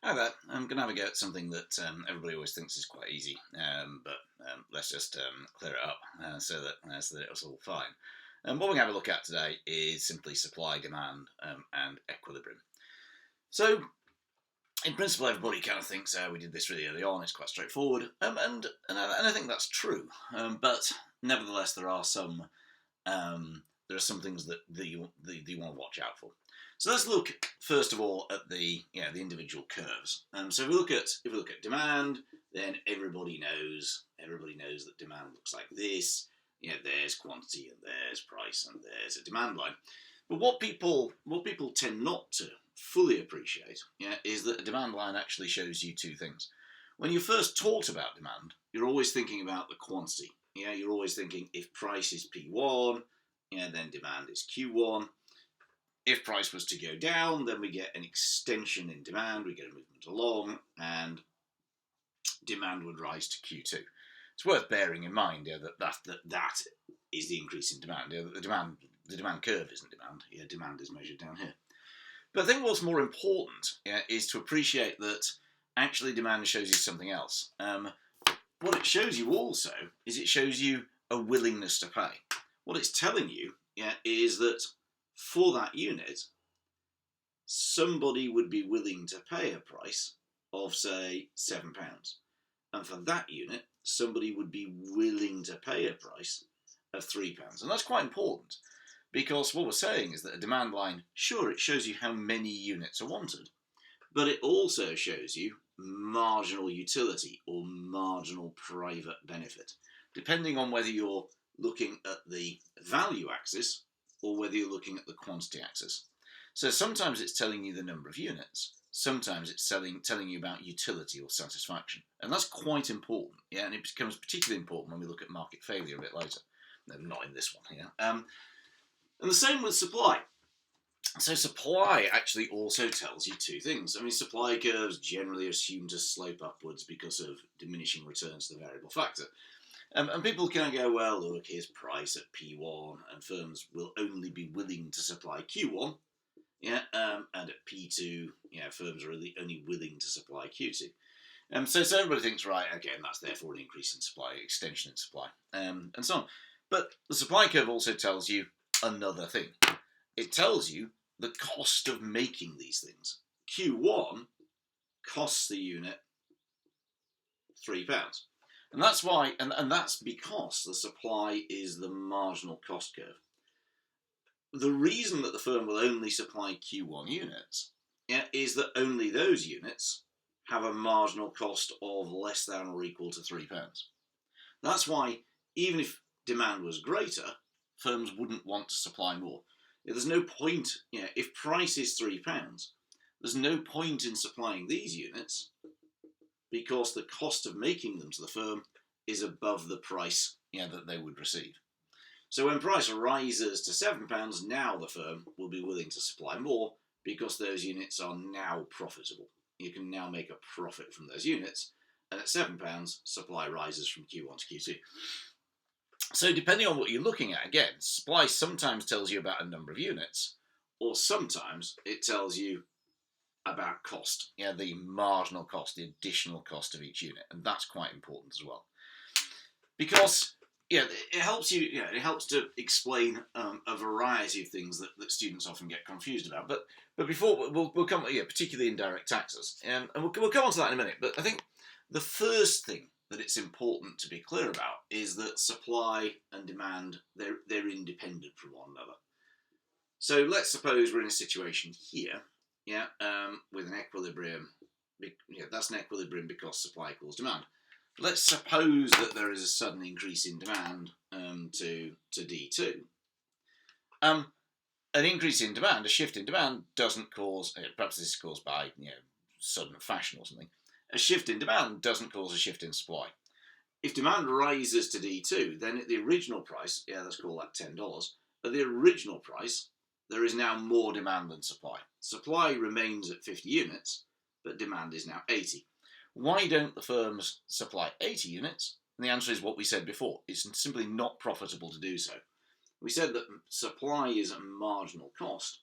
Hi there. I'm going to have a go at something that everybody always thinks is quite easy, but let's just clear it up so that it's all fine. What we're going to have a look at today is simply supply, demand, and equilibrium. So, in principle, everybody kind of thinks we did this really early on. It's quite straightforward, and I think that's true. But nevertheless, there are some things that you want to watch out for. So let's look first of all at the individual curves. So if we look at demand, then everybody knows that demand looks like this. There's quantity and there's price and there's a demand line. But what people tend not to fully appreciate, is that a demand line actually shows you two things. When you first talked about demand, you're always thinking about the quantity. You're always thinking if price is P1, then demand is Q1. If price was to go down, then we get an extension in demand, we get a movement along, and demand would rise to Q2. It's worth bearing in mind that is the increase in demand. The demand curve isn't demand. Demand is measured down here. But I think what's more important is to appreciate that actually demand shows you something else. What it shows you also is it shows you a willingness to pay. What it's telling you is that for that unit, somebody would be willing to pay a price of, say, £7. And for that unit, somebody would be willing to pay a price of £3. And that's quite important, because what we're saying is that a demand line, sure, it shows you how many units are wanted, but it also shows you marginal utility or marginal private benefit, depending on whether you're looking at the value axis or whether you're looking at the quantity axis. So sometimes it's telling you the number of units, sometimes it's telling you about utility or satisfaction. And that's quite important, and it becomes particularly important when we look at market failure a bit later. No, not in this one here. And the same with supply. So supply actually also tells you two things. I mean, supply curves generally assume to slope upwards because of diminishing returns to the variable factor. And people can go, well, look, here's price at P1, and firms will only be willing to supply Q1, and at P2, firms are only willing to supply Q2. So everybody thinks, right, again, that's therefore an increase in supply, extension in supply, and so on. But the supply curve also tells you another thing. It tells you the cost of making these things. Q1 costs the unit £3. And that's why, and that's because the supply is the marginal cost curve. The reason that the firm will only supply Q1 units is that only those units have a marginal cost of less than or equal to £3. That's why, even if demand was greater, firms wouldn't want to supply more. There's no point, if price is £3, there's no point in supplying these units, because the cost of making them to the firm is above the price that they would receive. So when price rises to £7, now the firm will be willing to supply more, because those units are now profitable. You can now make a profit from those units, and at £7, supply rises from Q1 to Q2. So depending on what you're looking at, again, supply sometimes tells you about a number of units, or sometimes it tells you about cost, the marginal cost, the additional cost of each unit, and that's quite important as well, because it helps you. It helps to explain a variety of things that students often get confused about. But before we'll come, particularly indirect taxes, and we'll come on to that in a minute. But I think the first thing that it's important to be clear about is that supply and demand, they're independent from one another. So let's suppose we're in a situation here, with an equilibrium. That's an equilibrium because supply equals demand. Let's suppose that there is a sudden increase in demand to D2. An increase in demand, a shift in demand, doesn't cause, perhaps this is caused by sudden fashion or something. A shift in demand doesn't cause a shift in supply. If demand rises to D2, then at the original price, let's call that $10, at the original price, there is now more demand than supply. Supply remains at 50 units, but demand is now 80. Why don't the firms supply 80 units? And the answer is what we said before. It's simply not profitable to do so. We said that supply is a marginal cost.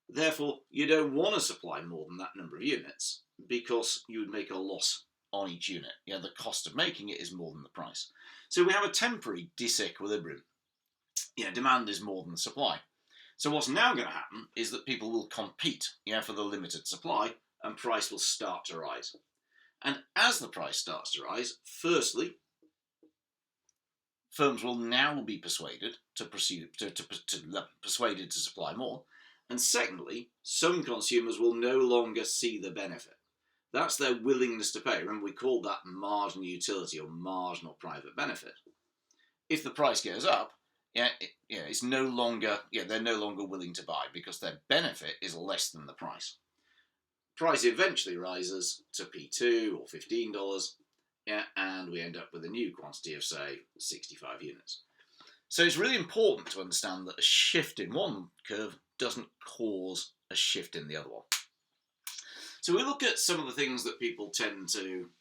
Therefore, you don't want to supply more than that number of units, because you would make a loss on each unit. The cost of making it is more than the price. So we have a temporary disequilibrium. Demand is more than the supply. So what's now going to happen is that people will compete for the limited supply, and price will start to rise. And as the price starts to rise, firstly, firms will now be persuaded persuaded to supply more, and secondly, some consumers will no longer see the benefit. That's their willingness to pay. Remember, we called that marginal utility or marginal private benefit. If the price goes up, it's no longer they're no longer willing to buy because their benefit is less than the price. Price eventually rises to P2 or $15, and we end up with a new quantity of, say, 65 units. So it's really important to understand that a shift in one curve doesn't cause a shift in the other one. So we look at some of the things that people tend to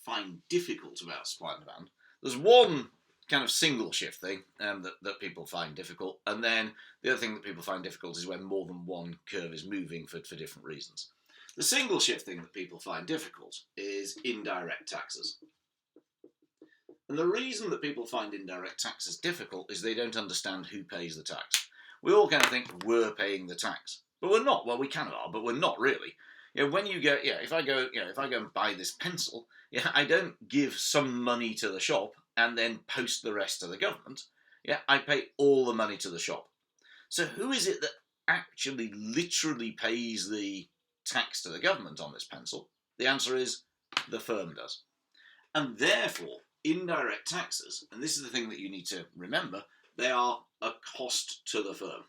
find difficult about supply and demand. There's one kind of single shift thing that people find difficult, and then the other thing that people find difficult is when more than one curve is moving for different reasons. The single shift thing that people find difficult is indirect taxes. And the reason that people find indirect taxes difficult is they don't understand who pays the tax. We all kind of think we're paying the tax, but we're not. Well, we kind of are, but we're not really. When you go, if I go and buy this pencil, I don't give some money to the shop and then post the rest to the government. I pay all the money to the shop. So who is it that actually literally pays the tax to the government on this pencil? The answer is the firm does. And therefore, indirect taxes, and this is the thing that you need to remember, they are a cost to the firm.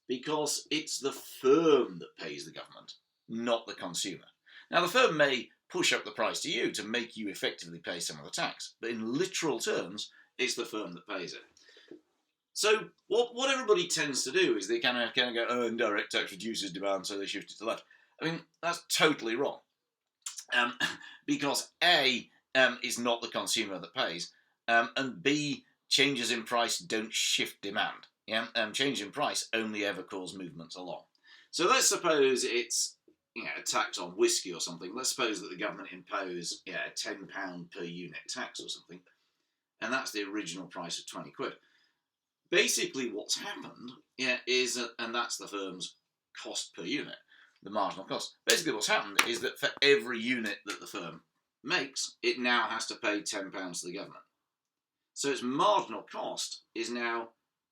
Because it's the firm that pays the government, not the consumer. Now, the firm may push up the price to you to make you effectively pay some of the tax, but in literal terms, it's the firm that pays it. So what everybody tends to do is they kind of go, oh, indirect tax reduces demand, so they shift it to the left. I mean, that's totally wrong. Because A, is not the consumer that pays, and B, changes in price don't shift demand. Change in price only ever cause movements along. So let's suppose it's a tax on whiskey or something. Let's suppose that the government impose a £10 per unit tax or something, and that's the original price of 20 quid. Basically, what's happened is, and that's the firm's cost per unit, the marginal cost. Basically, what's happened is that for every unit that the firm makes, it now has to pay £10 to the government. So its marginal cost is now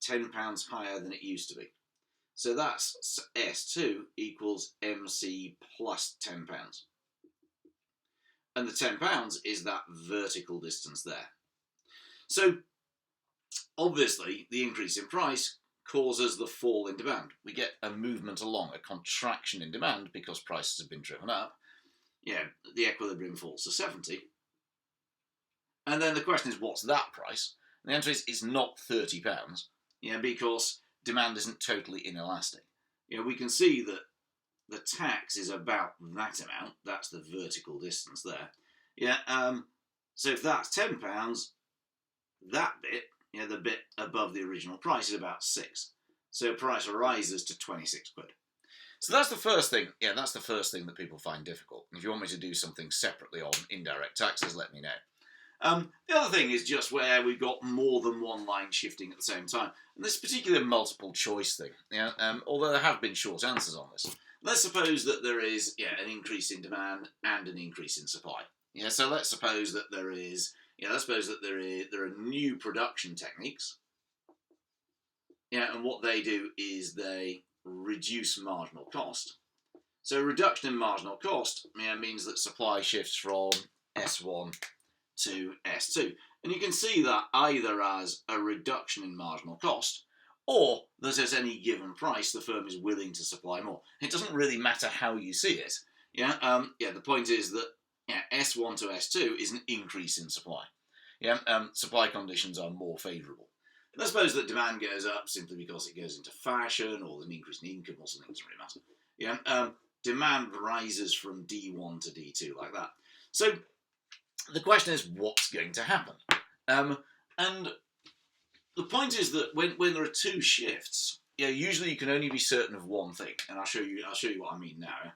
£10 higher than it used to be. So that's S2 equals MC plus £10. And the £10 is that vertical distance there. So obviously the increase in price causes the fall in demand. We get a movement along, a contraction in demand because prices have been driven up. The equilibrium falls to 70. And then the question is, what's that price? And the answer is, it's not £30. Because demand isn't totally inelastic. We can see that the tax is about that amount. That's the vertical distance there. So if that's £10, that bit, the bit above the original price, is about 6. So price rises to 26 quid. So that's the first thing. That's the first thing that people find difficult. If you want me to do something separately on indirect taxes, let me know. The other thing is just where we've got more than one line shifting at the same time. And this particular multiple choice thing, although there have been short answers on this. Let's suppose that there is an increase in demand and an increase in supply. So let's suppose that there are new production techniques. And what they do is they reduce marginal cost. So reduction in marginal cost means that supply shifts from S1 to S2. And you can see that either as a reduction in marginal cost, or that at any given price the firm is willing to supply more. It doesn't really matter how you see it. The point is that S1 to S2 is an increase in supply. Supply conditions are more favourable. And I suppose that demand goes up simply because it goes into fashion, or there's an increase in income or something. It doesn't really matter. Demand rises from D1 to D2 like that. So the question is, what's going to happen? And the point is that when there are two shifts, usually you can only be certain of one thing, and I'll show you what I mean now.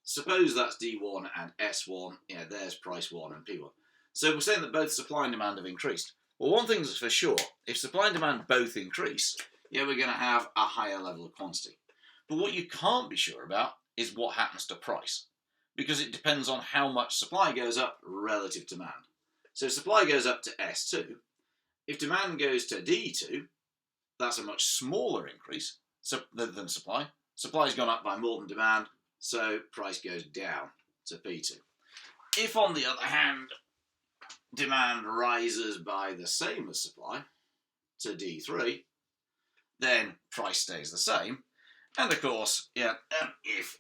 suppose that's D1 and S1, yeah, there's price 1 and P1. So we're saying that both supply and demand have increased. Well, one thing that's for sure, if supply and demand both increase, yeah, we're going to have a higher level of quantity. But what you can't be sure about is what happens to price, because it depends on how much supply goes up relative to demand. So if supply goes up to S2, if demand goes to D2, that's a much smaller increase than supply. Supply's gone up by more than demand, so price goes down to P2. If, on the other hand, demand rises by the same as supply to D3, then price stays the same. And of course, if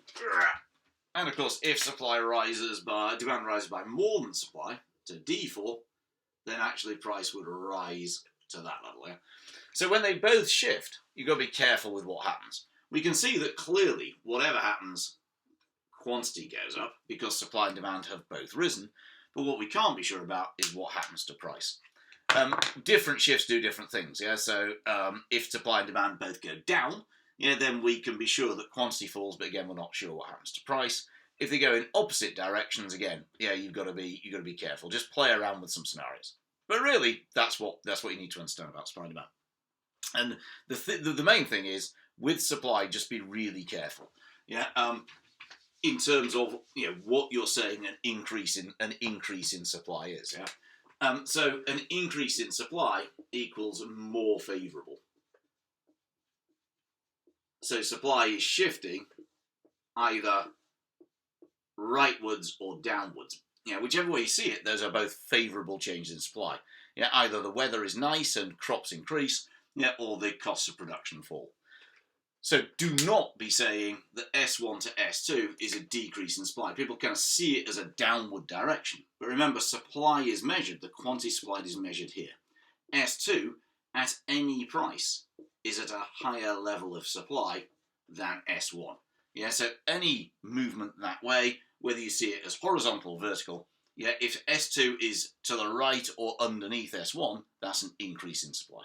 demand rises by more than supply to D4, then actually price would rise to that level. Yeah? So when they both shift, you've got to be careful with what happens. We can see that clearly, whatever happens, quantity goes up because supply and demand have both risen. But what we can't be sure about is what happens to price. Different shifts do different things. Yeah. So if supply and demand both go down, yeah, then we can be sure that quantity falls. But again, we're not sure what happens to price. If they go in opposite directions, again, yeah, you've got to be careful. Just play around with some scenarios. But really, that's what you need to understand about supply and demand. And the main thing is, with supply, just be really careful. Yeah. In terms of what you're saying an increase in supply is. Yeah. So an increase in supply equals more favourable. So supply is shifting either rightwards or downwards. Whichever way you see it, those are both favourable changes in supply. Either the weather is nice and crops increase, or the costs of production fall. So do not be saying that S1 to S2 is a decrease in supply. People kind of see it as a downward direction. But remember, supply is measured, the quantity supplied is measured here. S2, at any price, is at a higher level of supply than S1. Yeah, so any movement that way, whether you see it as horizontal or vertical, if S2 is to the right or underneath S1, that's an increase in supply.